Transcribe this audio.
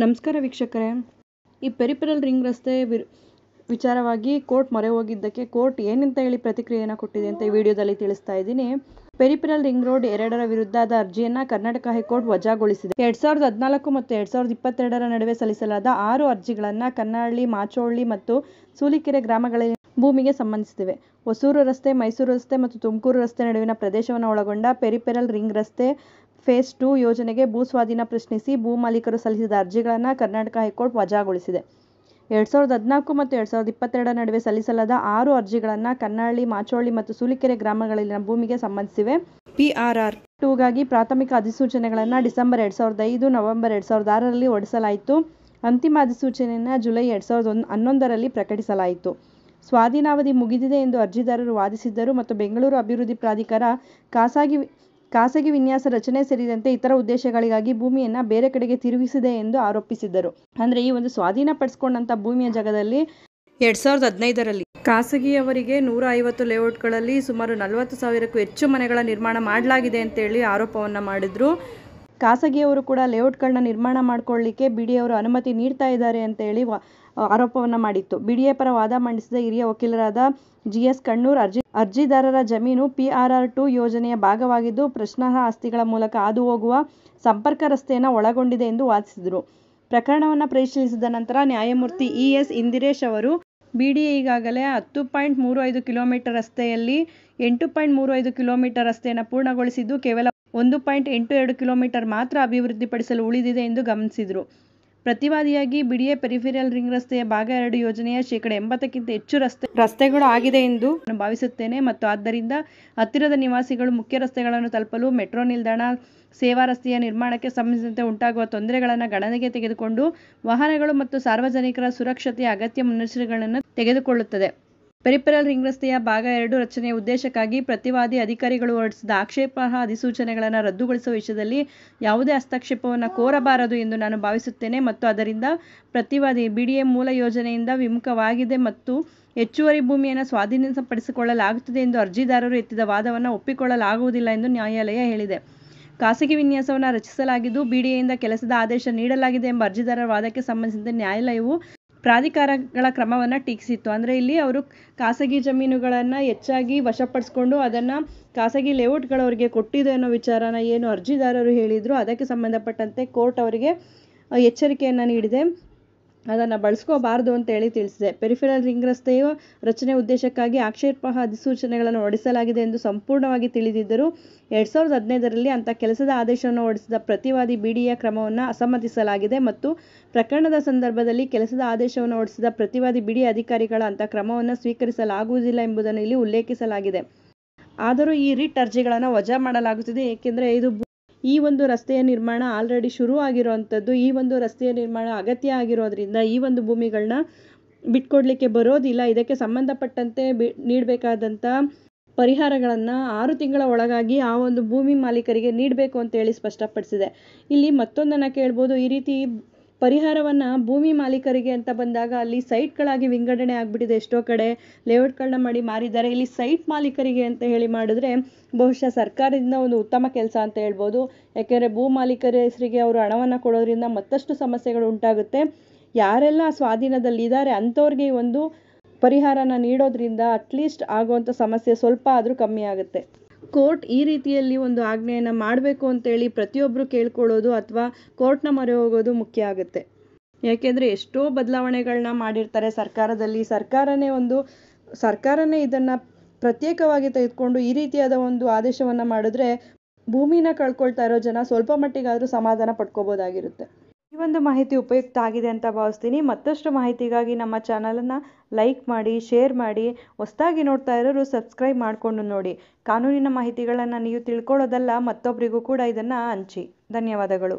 ನಮಸ್ಕಾರ ವೀಕ್ಷಕರೇ. ಈ ಪೆರಿಫೆರಲ್ ರಿಂಗ್ ರಸ್ತೆ ವಿಚಾರವಾಗಿ ಕೋರ್ಟ್ ಮೊರೆ ಹೋಗಿದ್ದಕ್ಕೆ ಕೋರ್ಟ್ ಏನಂತ ಹೇಳಿ ಪ್ರತಿಕ್ರಿಯೆಯನ್ನು ಕೊಟ್ಟಿದೆ ಅಂತ ಈ ವಿಡಿಯೋದಲ್ಲಿ ತಿಳಿಸ್ತಾ ಇದ್ದೀನಿ. ಪೆರಿಫೆರಲ್ ರಿಂಗ್ ರೋಡ್ 2 ವಿರುದ್ಧದ ಅರ್ಜಿಯನ್ನು ಕರ್ನಾಟಕ ಹೈಕೋರ್ಟ್ ವಜಾಗೊಳಿಸಿದೆ. 2014 ಮತ್ತು 2022 ನಡುವೆ ಸಲ್ಲಿಸಲಾದ 6 ಅರ್ಜಿಗಳನ್ನು ಕನ್ನಹಳ್ಳಿ, ಮಾಚೋಳಿ ಮತ್ತು ಸೂಲಿಕೆರೆ ಗ್ರಾಮಗಳಲ್ಲಿ ಭೂಮಿಗೆ ಸಂಬಂಧಿಸಿವೆ. ಹೊಸೂರು ರಸ್ತೆ, ಮೈಸೂರು ರಸ್ತೆ ಮತ್ತು ತುಮಕೂರು ರಸ್ತೆ ನಡುವಿನ ಪ್ರದೇಶವನ್ನು ಒಳಗೊಂಡ ಪೆರಿಫೆರಲ್ ರಿಂಗ್ ರಸ್ತೆ ಫೇಸ್ 2 ಯೋಜನೆಗೆ ಭೂಸ್ವಾಧೀನ ಪ್ರಶ್ನಿಸಿ ಭೂ ಮಾಲೀಕರು ಸಲ್ಲಿಸಿದ ಅರ್ಜಿಗಳನ್ನು ಕರ್ನಾಟಕ ಹೈಕೋರ್ಟ್ ವಜಾಗೊಳಿಸಿದೆ. 2014 ಮತ್ತು 2022 ನಡುವೆ ಸಲ್ಲಿಸಲಾದ 6 ಅರ್ಜಿಗಳನ್ನು ಕನ್ನಹಳ್ಳಿ, ಮಾಚೋಳಿ ಮತ್ತು ಸೂಲಿಕೆರೆ ಗ್ರಾಮಗಳಲ್ಲಿನ ಭೂಮಿಗೆ ಸಂಬಂಧಿಸಿವೆ. PRR 2ಗಾಗಿ ಪ್ರಾಥಮಿಕ ಅಧಿಸೂಚನೆಗಳನ್ನು ಡಿಸೆಂಬರ್ 2005, ನವೆಂಬರ್ 2006ರಲ್ಲಿ ಹೊರಡಿಸಲಾಯಿತು. ಅಂತಿಮ ಅಧಿಸೂಚನೆಯನ್ನು ಜುಲೈ 2011ರಲ್ಲಿ ಪ್ರಕಟಿಸಲಾಯಿತು. ಸ್ವಾಧೀನಾವಧಿ ಮುಗಿದಿದೆ ಎಂದು ಅರ್ಜಿದಾರರು ವಾದಿಸಿದ್ದರು ಮತ್ತು ಬೆಂಗಳೂರು ಅಭಿವೃದ್ಧಿ ಪ್ರಾಧಿಕಾರ ಖಾಸಗಿ ವಿನ್ಯಾಸ ರಚನೆ ಸೇರಿದಂತೆ ಇತರ ಉದ್ದೇಶಗಳಿಗಾಗಿ ಭೂಮಿಯನ್ನು ಬೇರೆ ಕಡೆಗೆ ತಿರುಗಿಸಿದೆ ಎಂದು ಆರೋಪಿಸಿದ್ದರು. ಅಂದರೆ ಈ ಒಂದು ಸ್ವಾಧೀನಪಡಿಸಿಕೊಂಡಂಥ ಭೂಮಿಯ ಜಾಗದಲ್ಲಿ 2015ರಲ್ಲಿ ಖಾಸಗಿಯವರಿಗೆ 150 ಲೇಔಟ್ಗಳಲ್ಲಿ ಸುಮಾರು 40,000ಕ್ಕೂ ಹೆಚ್ಚು ಮನೆಗಳ ನಿರ್ಮಾಣ ಮಾಡಲಾಗಿದೆ ಅಂತೇಳಿ ಆರೋಪವನ್ನು ಮಾಡಿದ್ರು. ಖಾಸಗಿಯವರು ಕೂಡ ಲೇಔಟ್ಗಳನ್ನ ನಿರ್ಮಾಣ ಮಾಡ್ಕೊಳ್ಳಿಕ್ಕೆ BDA ಅವರು ಅನುಮತಿ ನೀಡ್ತಾ ಇದ್ದಾರೆ ಅಂತೇಳಿ ಆರೋಪವನ್ನು ಮಾಡಿತ್ತು. BDA ಪರ ವಾದ ಮಂಡಿಸಿದ ಹಿರಿಯ ವಕೀಲರಾದ GS ಕಣ್ಣೂರ್ ಅರ್ಜಿದಾರರ ಜಮೀನು PRR 2 ಯೋಜನೆಯ ಭಾಗವಾಗಿದ್ದು ಪ್ರಶ್ನಾರ್ಹ ಆಸ್ತಿಗಳ ಮೂಲಕ ಹಾದು ಹೋಗುವ ಸಂಪರ್ಕ ರಸ್ತೆಯನ್ನು ಒಳಗೊಂಡಿದೆ ಎಂದು ವಾದಿಸಿದರು. ಪ್ರಕರಣವನ್ನು ಪರಿಶೀಲಿಸಿದ ನಂತರ ನ್ಯಾಯಮೂರ್ತಿ ES ಇಂದಿರೇಶ್ ಅವರು BDA ಈಗಾಗಲೇ 10.35 ಕಿಲೋಮೀಟರ್ ರಸ್ತೆಯಲ್ಲಿ 8.35 ಕಿಲೋಮೀಟರ್ ರಸ್ತೆಯನ್ನು ಪೂರ್ಣಗೊಳಿಸಿದ್ದು ಕೇವಲ 1.82 ಕಿಲೋಮೀಟರ್ ಮಾತ್ರ ಅಭಿವೃದ್ಧಿಪಡಿಸಲು ಉಳಿದಿದೆ ಎಂದು ಗಮನಿಸಿದರು. ಪ್ರತಿವಾದಿಯಾಗಿ BDA ಪೆರಿಫೆರಲ್ ರಿಂಗ್ ರಸ್ತೆಯ ಭಾಗ 2 ಯೋಜನೆಯ 80%ಕ್ಕಿಂತ ಹೆಚ್ಚು ರಸ್ತೆಗಳು ಆಗಿದೆ ಎಂದು ನಾನು ಭಾವಿಸುತ್ತೇನೆ ಮತ್ತು ಆದ್ದರಿಂದ ಹತ್ತಿರದ ನಿವಾಸಿಗಳು ಮುಖ್ಯ ರಸ್ತೆಗಳನ್ನು ತಲುಪಲು ಮೆಟ್ರೋ ನಿಲ್ದಾಣ, ಸೇವಾ ರಸ್ತೆಯ ನಿರ್ಮಾಣಕ್ಕೆ ಸಂಬಂಧಿಸಿದಂತೆ ಉಂಟಾಗುವ ತೊಂದರೆಗಳನ್ನು ಗಣನೆಗೆ ತೆಗೆದುಕೊಂಡು ವಾಹನಗಳು ಮತ್ತು ಸಾರ್ವಜನಿಕರ ಸುರಕ್ಷತೆಯ ಅಗತ್ಯ ಮುನ್ನೆಚ್ಚರಿಕೆಗಳನ್ನು ತೆಗೆದುಕೊಳ್ಳುತ್ತದೆ. ಪೆರಿಫೆರಲ್ ರಿಂಗ್ ರಸ್ತೆಯ ಭಾಗ 2 ರಚನೆಯ ಉದ್ದೇಶಕ್ಕಾಗಿ ಪ್ರತಿವಾದಿ ಅಧಿಕಾರಿಗಳು ಹೊರಡಿಸಿದ ಆಕ್ಷೇಪಾರ್ಹ ಅಧಿಸೂಚನೆಗಳನ್ನು ರದ್ದುಗೊಳಿಸುವ ವಿಷಯದಲ್ಲಿ ಯಾವುದೇ ಹಸ್ತಕ್ಷೇಪವನ್ನು ಕೋರಬಾರದು ಎಂದು ನಾನು ಭಾವಿಸುತ್ತೇನೆ ಮತ್ತು ಆದ್ದರಿಂದ ಪ್ರತಿವಾದಿ BDA ಮೂಲ ಯೋಜನೆಯಿಂದ ವಿಮುಖವಾಗಿದೆ ಮತ್ತು ಹೆಚ್ಚುವರಿ ಭೂಮಿಯನ್ನು ಸ್ವಾಧೀನಪಡಿಸಿಕೊಳ್ಳಲಾಗುತ್ತದೆ ಎಂದು ಅರ್ಜಿದಾರರು ಎತ್ತಿದ ವಾದವನ್ನು ಒಪ್ಪಿಕೊಳ್ಳಲಾಗುವುದಿಲ್ಲ ಎಂದು ನ್ಯಾಯಾಲಯ ಹೇಳಿದೆ. ಖಾಸಗಿ ವಿನ್ಯಾಸವನ್ನು ರಚಿಸಲಾಗಿದ್ದು BDAಯಿಂದ ಕೆಲಸದ ಆದೇಶ ನೀಡಲಾಗಿದೆ ಎಂಬ ಅರ್ಜಿದಾರರ ವಾದಕ್ಕೆ ಸಂಬಂಧಿಸಿದಂತೆ ನ್ಯಾಯಾಲಯವು ಪ್ರಾಧಿಕಾರಗಳ ಕ್ರಮವನ್ನು ಟೀಕಿಸಿತ್ತು. ಅಂದರೆ ಇಲ್ಲಿ ಅವರು ಖಾಸಗಿ ಜಮೀನುಗಳನ್ನು ಹೆಚ್ಚಾಗಿ ವಶಪಡಿಸಿಕೊಂಡು ಅದನ್ನು ಖಾಸಗಿ ಲೇಔಟ್ಗಳವರಿಗೆ ಕೊಟ್ಟಿದೆ ಅನ್ನೋ ವಿಚಾರನ ಏನು ಅರ್ಜಿದಾರರು ಹೇಳಿದ್ರು ಅದಕ್ಕೆ ಸಂಬಂಧಪಟ್ಟಂತೆ ಕೋರ್ಟ್ ಅವರಿಗೆ ಎಚ್ಚರಿಕೆಯನ್ನು ನೀಡಿದೆ. ಅದನ್ನು ಬಳಸ್ಕೋಬಾರ್ದು ಅಂತೇಳಿ ತಿಳಿಸಿದೆ. ಪೆರಿಫೆರಲ್ ರಿಂಗ್ ರಸ್ತೆಯ ರಚನೆ ಉದ್ದೇಶಕ್ಕಾಗಿ ಆಕ್ಷೇಪಾರ್ಹ ಅಧಿಸೂಚನೆಗಳನ್ನು ಹೊರಡಿಸಲಾಗಿದೆ ಎಂದು ಸಂಪೂರ್ಣವಾಗಿ ತಿಳಿದಿದ್ದರೂ 2015ರಲ್ಲಿ ಅಂಥ ಕೆಲಸದ ಆದೇಶವನ್ನು ಹೊರಡಿಸಿದ ಪ್ರತಿವಾದಿ BDA ಕ್ರಮವನ್ನು ಅಸಮ್ಮತಿಸಲಾಗಿದೆ ಮತ್ತು ಪ್ರಕರಣದ ಸಂದರ್ಭದಲ್ಲಿ ಕೆಲಸದ ಆದೇಶವನ್ನು ಹೊರಡಿಸಿದ ಪ್ರತಿವಾದಿ BDA ಅಧಿಕಾರಿಗಳ ಅಂಥ ಕ್ರಮವನ್ನು ಸ್ವೀಕರಿಸಲಾಗುವುದಿಲ್ಲ ಎಂಬುದನ್ನು ಇಲ್ಲಿ ಉಲ್ಲೇಖಿಸಲಾಗಿದೆ. ಆದರೂ ಈ ರಿಟ್ ಅರ್ಜಿಗಳನ್ನು ವಜಾ ಮಾಡಲಾಗುತ್ತಿದೆ. ಏಕೆಂದರೆ ಈ ಒಂದು ರಸ್ತೆಯ ನಿರ್ಮಾಣ ಆಲ್ರೆಡಿ ಶುರು ಆಗಿರುವಂಥದ್ದು. ಈ ಒಂದು ರಸ್ತೆಯ ನಿರ್ಮಾಣ ಅಗತ್ಯ ಆಗಿರೋದ್ರಿಂದ ಈ ಒಂದು ಭೂಮಿಗಳನ್ನ ಬಿಟ್ಕೊಡ್ಲಿಕ್ಕೆ ಬರೋದಿಲ್ಲ. ಇದಕ್ಕೆ ಸಂಬಂಧಪಟ್ಟಂತೆ ನೀಡಬೇಕಾದಂಥ ಪರಿಹಾರಗಳನ್ನು 6 ತಿಂಗಳ ಒಳಗಾಗಿ ಆ ಒಂದು ಭೂಮಿ ಮಾಲೀಕರಿಗೆ ನೀಡಬೇಕು ಅಂತೇಳಿ ಸ್ಪಷ್ಟಪಡಿಸಿದೆ. ಇಲ್ಲಿ ಮತ್ತೊಂದನ್ನು ಕೇಳ್ಬೋದು, ಈ ರೀತಿ ಪರಿಹಾರವನ್ನು ಭೂಮಿ ಮಾಲೀಕರಿಗೆ ಅಂತ ಬಂದಾಗ ಅಲ್ಲಿ ಸೈಟ್ಗಳಾಗಿ ವಿಂಗಡಣೆ ಆಗಿಬಿಟ್ಟಿದೆ. ಎಷ್ಟೋ ಕಡೆ ಲೇಔಟ್ಗಳನ್ನ ಮಾಡಿ ಮಾರಿದ್ದಾರೆ. ಇಲ್ಲಿ ಸೈಟ್ ಮಾಲೀಕರಿಗೆ ಅಂತ ಹೇಳಿ ಮಾಡಿದ್ರೆ ಬಹುಶಃ ಸರ್ಕಾರದಿಂದ ಒಂದು ಉತ್ತಮ ಕೆಲಸ ಅಂತ ಹೇಳ್ಬೋದು. ಯಾಕೆಂದರೆ ಭೂ ಮಾಲೀಕರ ಹೆಸರಿಗೆ ಅವರು ಹಣವನ್ನು ಕೊಡೋದ್ರಿಂದ ಮತ್ತಷ್ಟು ಸಮಸ್ಯೆಗಳು ಉಂಟಾಗುತ್ತೆ. ಯಾರೆಲ್ಲ ಸ್ವಾಧೀನದಲ್ಲಿದ್ದಾರೆ ಅಂಥವ್ರಿಗೆ ಈ ಒಂದು ಪರಿಹಾರನ ನೀಡೋದ್ರಿಂದ ಅಟ್ಲೀಸ್ಟ್ ಆಗುವಂಥ ಸಮಸ್ಯೆ ಸ್ವಲ್ಪ ಆದರೂ ಕಮ್ಮಿ ಆಗುತ್ತೆ. ಕೋರ್ಟ್ ಈ ರೀತಿಯಲ್ಲಿ ಒಂದು ಆಜ್ಞೆಯನ್ನು ಮಾಡಬೇಕು ಅಂತೇಳಿ ಪ್ರತಿಯೊಬ್ಬರು ಕೇಳ್ಕೊಳ್ಳೋದು ಅಥವಾ ಕೋರ್ಟ್ನ ಮೊರೆ ಹೋಗೋದು ಮುಖ್ಯ ಆಗುತ್ತೆ. ಯಾಕೆಂದರೆ ಎಷ್ಟೋ ಬದಲಾವಣೆಗಳನ್ನ ಮಾಡಿರ್ತಾರೆ ಸರ್ಕಾರದಲ್ಲಿ. ಸರ್ಕಾರನೇ ಇದನ್ನು ಪ್ರತ್ಯೇಕವಾಗಿ ತೆಗೆದುಕೊಂಡು ಈ ರೀತಿಯಾದ ಒಂದು ಆದೇಶವನ್ನು ಮಾಡಿದ್ರೆ ಭೂಮಿನ ಕಳ್ಕೊಳ್ತಾ ಇರೋ ಜನ ಸ್ವಲ್ಪ ಮಟ್ಟಿಗಾದರೂ ಸಮಾಧಾನ ಪಡ್ಕೋಬೋದಾಗಿರುತ್ತೆ. ಈ ಒಂದು ಮಾಹಿತಿ ಉಪಯುಕ್ತ ಆಗಿದೆ ಅಂತ ಭಾವಿಸ್ತೀನಿ. ಮತ್ತಷ್ಟು ಮಾಹಿತಿಗಾಗಿ ನಮ್ಮ ಚಾನಲನ್ನು ಲೈಕ್ ಮಾಡಿ, ಶೇರ್ ಮಾಡಿ, ಹೊಸದಾಗಿ ನೋಡ್ತಾ ಇರೋರು ಸಬ್ಸ್ಕ್ರೈಬ್ ಮಾಡಿಕೊಂಡು ನೋಡಿ. ಕಾನೂನಿನ ಮಾಹಿತಿಗಳನ್ನು ನೀವು ತಿಳ್ಕೊಳ್ಳೋದಲ್ಲ, ಮತ್ತೊಬ್ಬರಿಗೂ ಕೂಡ ಇದನ್ನು ಹಂಚಿ. ಧನ್ಯವಾದಗಳು.